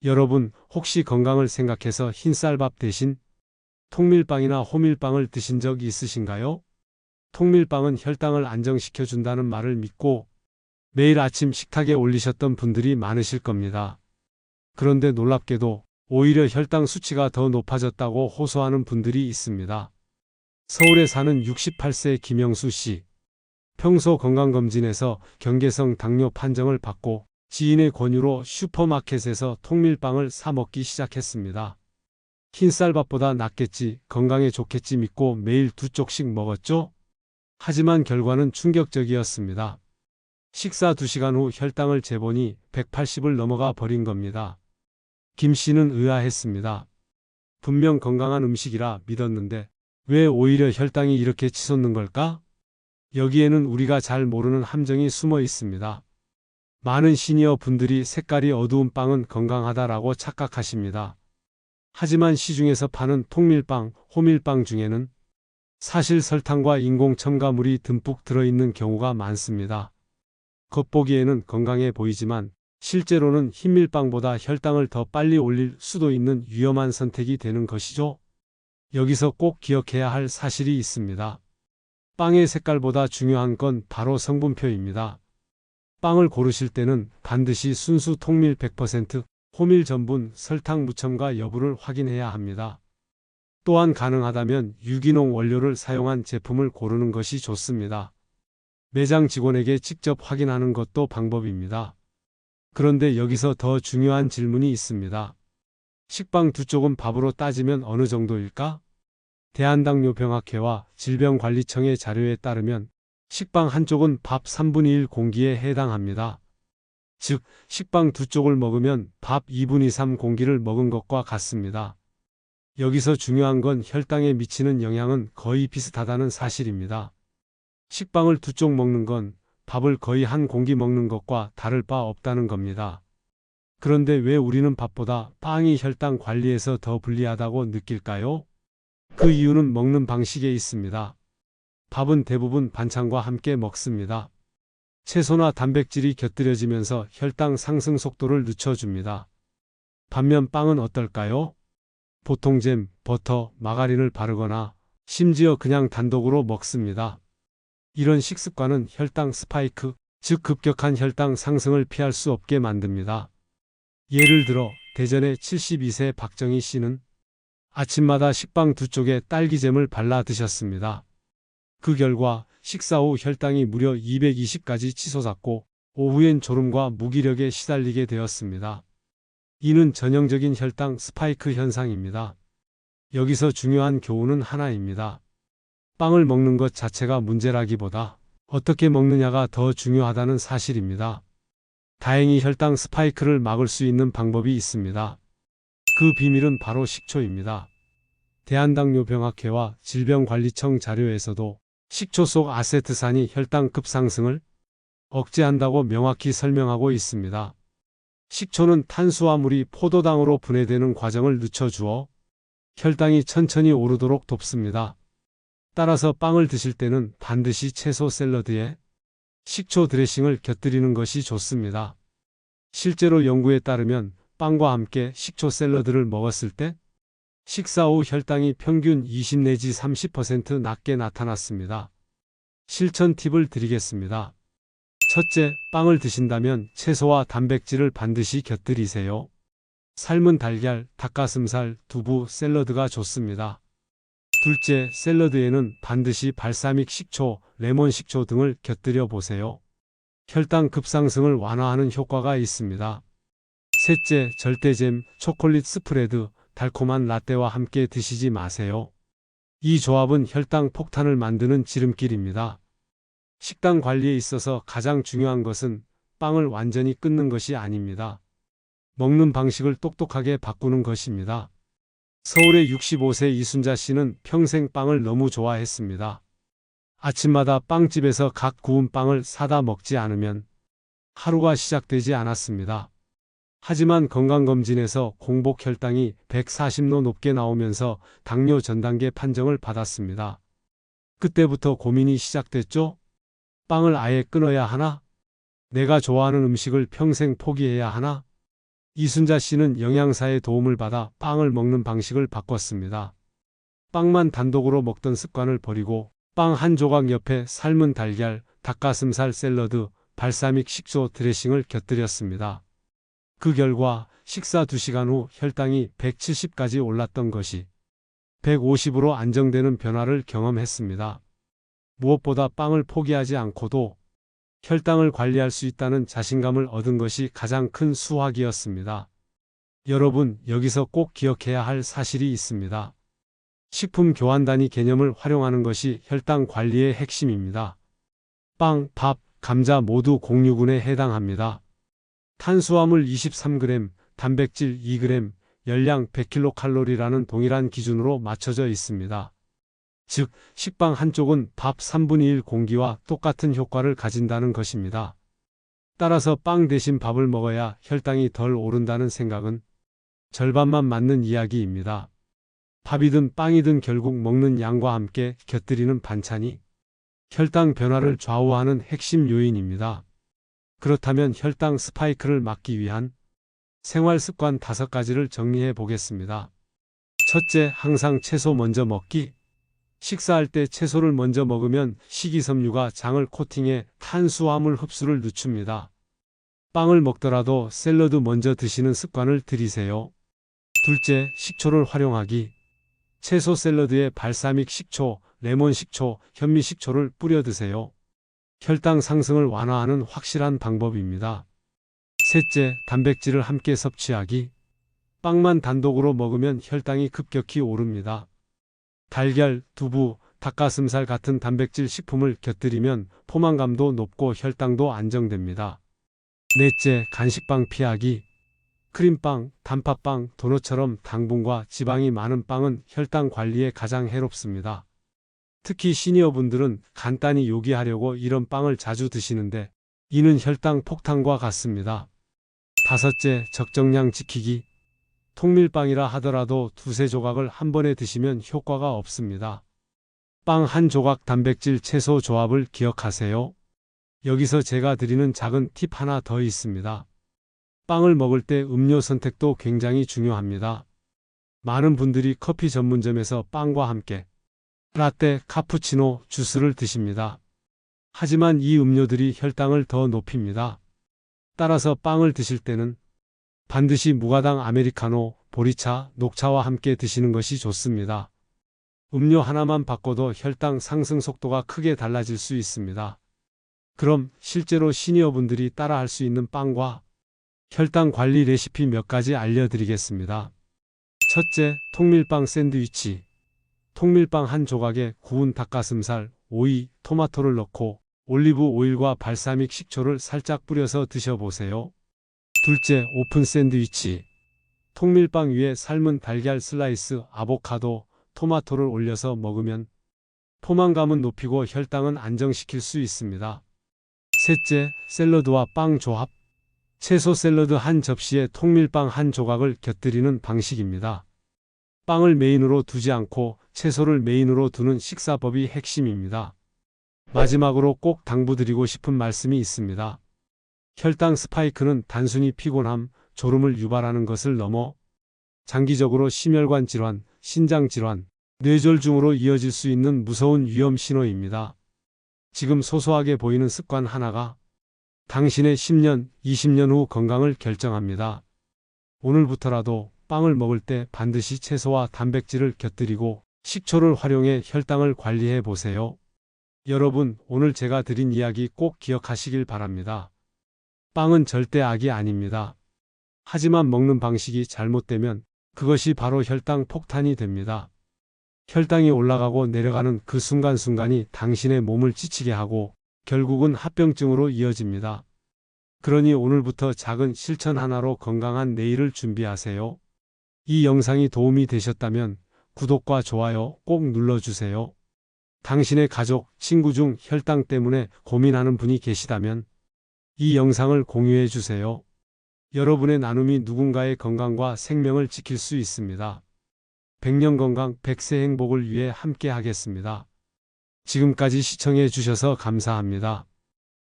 여러분, 혹시 건강을 생각해서 흰쌀밥 대신 통밀빵이나 호밀빵을 드신 적 있으신가요? 통밀빵은 혈당을 안정시켜 준다는 말을 믿고 매일 아침 식탁에 올리셨던 분들이 많으실 겁니다. 그런데 놀랍게도 오히려 혈당 수치가 더 높아졌다고 호소하는 분들이 있습니다. 서울에 사는 68세 김영수 씨. 평소 건강검진에서 경계성 당뇨 판정을 받고 지인의 권유로 슈퍼마켓에서 통밀빵을 사 먹기 시작했습니다. 흰쌀밥보다 낫겠지, 건강에 좋겠지 믿고 매일 2쪽씩 먹었죠? 하지만 결과는 충격적이었습니다. 식사 2시간 후 혈당을 재보니 180을 넘어가 버린 겁니다. 김 씨는 의아했습니다. 분명 건강한 음식이라 믿었는데 왜 오히려 혈당이 이렇게 치솟는 걸까? 여기에는 우리가 잘 모르는 함정이 숨어 있습니다. 많은 시니어 분들이 색깔이 어두운 빵은 건강하다라고 착각하십니다. 하지만 시중에서 파는 통밀빵, 호밀빵 중에는 사실 설탕과 인공 첨가물이 듬뿍 들어있는 경우가 많습니다. 겉보기에는 건강해 보이지만 실제로는 흰밀빵보다 혈당을 더 빨리 올릴 수도 있는 위험한 선택이 되는 것이죠. 여기서 꼭 기억해야 할 사실이 있습니다. 빵의 색깔보다 중요한 건 바로 성분표입니다. 빵을 고르실 때는 반드시 순수 통밀 100%, 호밀 전분, 설탕 무첨가 여부를 확인해야 합니다. 또한 가능하다면 유기농 원료를 사용한 제품을 고르는 것이 좋습니다. 매장 직원에게 직접 확인하는 것도 방법입니다. 그런데 여기서 더 중요한 질문이 있습니다. 식빵 2쪽은 밥으로 따지면 어느 정도일까? 대한당뇨병학회와 질병관리청의 자료에 따르면 식빵 1쪽은 밥 3분의 1 공기에 해당합니다. 즉, 식빵 2쪽을 먹으면 밥 2분의 3 공기를 먹은 것과 같습니다. 여기서 중요한 건 혈당에 미치는 영향은 거의 비슷하다는 사실입니다. 식빵을 2쪽 먹는 건 밥을 거의 1공기 먹는 것과 다를 바 없다는 겁니다. 그런데 왜 우리는 밥보다 빵이 혈당 관리에서 더 불리하다고 느낄까요? 그 이유는 먹는 방식에 있습니다. 밥은 대부분 반찬과 함께 먹습니다. 채소나 단백질이 곁들여지면서 혈당 상승 속도를 늦춰줍니다. 반면 빵은 어떨까요? 보통 잼, 버터, 마가린을 바르거나 심지어 그냥 단독으로 먹습니다. 이런 식습관은 혈당 스파이크, 즉 급격한 혈당 상승을 피할 수 없게 만듭니다. 예를 들어 대전의 72세 박정희 씨는 아침마다 식빵 2쪽에 딸기잼을 발라 드셨습니다. 그 결과 식사 후 혈당이 무려 220까지 치솟았고 오후엔 졸음과 무기력에 시달리게 되었습니다. 이는 전형적인 혈당 스파이크 현상입니다. 여기서 중요한 교훈은 하나입니다. 빵을 먹는 것 자체가 문제라기보다 어떻게 먹느냐가 더 중요하다는 사실입니다. 다행히 혈당 스파이크를 막을 수 있는 방법이 있습니다. 그 비밀은 바로 식초입니다. 대한당뇨병학회와 질병관리청 자료에서도 식초 속 아세트산이 혈당 급상승을 억제한다고 명확히 설명하고 있습니다. 식초는 탄수화물이 포도당으로 분해되는 과정을 늦춰주어 혈당이 천천히 오르도록 돕습니다. 따라서 빵을 드실 때는 반드시 채소 샐러드에 식초 드레싱을 곁들이는 것이 좋습니다. 실제로 연구에 따르면 빵과 함께 식초 샐러드를 먹었을 때 식사 후 혈당이 평균 20 내지 30% 낮게 나타났습니다. 실천 팁을 드리겠습니다. 첫째, 빵을 드신다면 채소와 단백질을 반드시 곁들이세요. 삶은 달걀, 닭가슴살, 두부, 샐러드가 좋습니다. 둘째, 샐러드에는 반드시 발사믹 식초, 레몬 식초 등을 곁들여 보세요. 혈당 급상승을 완화하는 효과가 있습니다. 셋째, 절대잼, 초콜릿 스프레드, 달콤한 라떼와 함께 드시지 마세요. 이 조합은 혈당 폭탄을 만드는 지름길입니다. 식단 관리에 있어서 가장 중요한 것은 빵을 완전히 끊는 것이 아닙니다. 먹는 방식을 똑똑하게 바꾸는 것입니다. 서울의 65세 이순자 씨는 평생 빵을 너무 좋아했습니다. 아침마다 빵집에서 각 구운 빵을 사다 먹지 않으면 하루가 시작되지 않았습니다. 하지만 건강검진에서 공복 혈당이 140로 높게 나오면서 당뇨 전단계 판정을 받았습니다. 그때부터 고민이 시작됐죠? 빵을 아예 끊어야 하나? 내가 좋아하는 음식을 평생 포기해야 하나? 이순자 씨는 영양사의 도움을 받아 빵을 먹는 방식을 바꿨습니다. 빵만 단독으로 먹던 습관을 버리고 빵 한 조각 옆에 삶은 달걀, 닭가슴살 샐러드, 발사믹 식초 드레싱을 곁들였습니다. 그 결과 식사 2시간 후 혈당이 170까지 올랐던 것이 150으로 안정되는 변화를 경험했습니다. 무엇보다 빵을 포기하지 않고도 혈당을 관리할 수 있다는 자신감을 얻은 것이 가장 큰 수확이었습니다. 여러분, 여기서 꼭 기억해야 할 사실이 있습니다. 식품 교환단위 개념을 활용하는 것이 혈당 관리의 핵심입니다. 빵, 밥, 감자 모두 공유군에 해당합니다. 탄수화물 23g, 단백질 2g, 열량 100kcal라는 동일한 기준으로 맞춰져 있습니다. 즉, 식빵 한쪽은 밥 3분의 1 공기와 똑같은 효과를 가진다는 것입니다. 따라서 빵 대신 밥을 먹어야 혈당이 덜 오른다는 생각은 절반만 맞는 이야기입니다. 밥이든 빵이든 결국 먹는 양과 함께 곁들이는 반찬이 혈당 변화를 좌우하는 핵심 요인입니다. 그렇다면 혈당 스파이크를 막기 위한 생활 습관 5가지를 정리해 보겠습니다. 첫째, 항상 채소 먼저 먹기. 식사할 때 채소를 먼저 먹으면 식이섬유가 장을 코팅해 탄수화물 흡수를 늦춥니다. 빵을 먹더라도 샐러드 먼저 드시는 습관을 들이세요. 둘째, 식초를 활용하기. 채소 샐러드에 발사믹 식초, 레몬 식초, 현미 식초를 뿌려 드세요. 혈당 상승을 완화하는 확실한 방법입니다. 셋째, 단백질을 함께 섭취하기. 빵만 단독으로 먹으면 혈당이 급격히 오릅니다. 달걀, 두부, 닭가슴살 같은 단백질 식품을 곁들이면 포만감도 높고 혈당도 안정됩니다. 넷째, 간식빵 피하기. 크림빵, 단팥빵, 도넛처럼 당분과 지방이 많은 빵은 혈당 관리에 가장 해롭습니다. 특히 시니어분들은 간단히 요기하려고 이런 빵을 자주 드시는데 이는 혈당 폭탄과 같습니다. 다섯째, 적정량 지키기. 통밀빵이라 하더라도 2~3조각을 한 번에 드시면 효과가 없습니다. 빵 한 조각 단백질 채소 조합을 기억하세요. 여기서 제가 드리는 작은 팁 하나 더 있습니다. 빵을 먹을 때 음료 선택도 굉장히 중요합니다. 많은 분들이 커피 전문점에서 빵과 함께 라떼, 카푸치노, 주스를 드십니다. 하지만 이 음료들이 혈당을 더 높입니다. 따라서 빵을 드실 때는 반드시 무가당 아메리카노, 보리차, 녹차와 함께 드시는 것이 좋습니다. 음료 하나만 바꿔도 혈당 상승 속도가 크게 달라질 수 있습니다. 그럼 실제로 시니어분들이 따라할 수 있는 빵과 혈당 관리 레시피 몇 가지 알려드리겠습니다. 첫째, 통밀빵 샌드위치. 통밀빵 한 조각에 구운 닭가슴살, 오이, 토마토를 넣고 올리브 오일과 발사믹 식초를 살짝 뿌려서 드셔보세요. 둘째, 오픈 샌드위치. 통밀빵 위에 삶은 달걀 슬라이스, 아보카도, 토마토를 올려서 먹으면 포만감은 높이고 혈당은 안정시킬 수 있습니다. 셋째, 샐러드와 빵 조합. 채소 샐러드 한 접시에 통밀빵 한 조각을 곁들이는 방식입니다. 빵을 메인으로 두지 않고 채소를 메인으로 두는 식사법이 핵심입니다. 마지막으로 꼭 당부드리고 싶은 말씀이 있습니다. 혈당 스파이크는 단순히 피곤함, 졸음을 유발하는 것을 넘어 장기적으로 심혈관 질환, 신장 질환, 뇌졸중으로 이어질 수 있는 무서운 위험 신호입니다. 지금 소소하게 보이는 습관 하나가 당신의 10년, 20년 후 건강을 결정합니다. 오늘부터라도 빵을 먹을 때 반드시 채소와 단백질을 곁들이고 식초를 활용해 혈당을 관리해 보세요. 여러분, 오늘 제가 드린 이야기 꼭 기억하시길 바랍니다. 빵은 절대 악이 아닙니다. 하지만 먹는 방식이 잘못되면 그것이 바로 혈당 폭탄이 됩니다. 혈당이 올라가고 내려가는 그 순간순간이 당신의 몸을 지치게 하고 결국은 합병증으로 이어집니다. 그러니 오늘부터 작은 실천 하나로 건강한 내일을 준비하세요. 이 영상이 도움이 되셨다면 구독과 좋아요 꼭 눌러주세요. 당신의 가족, 친구 중 혈당 때문에 고민하는 분이 계시다면 이 영상을 공유해 주세요. 여러분의 나눔이 누군가의 건강과 생명을 지킬 수 있습니다. 100년 건강, 100세 행복을 위해 함께 하겠습니다. 지금까지 시청해 주셔서 감사합니다.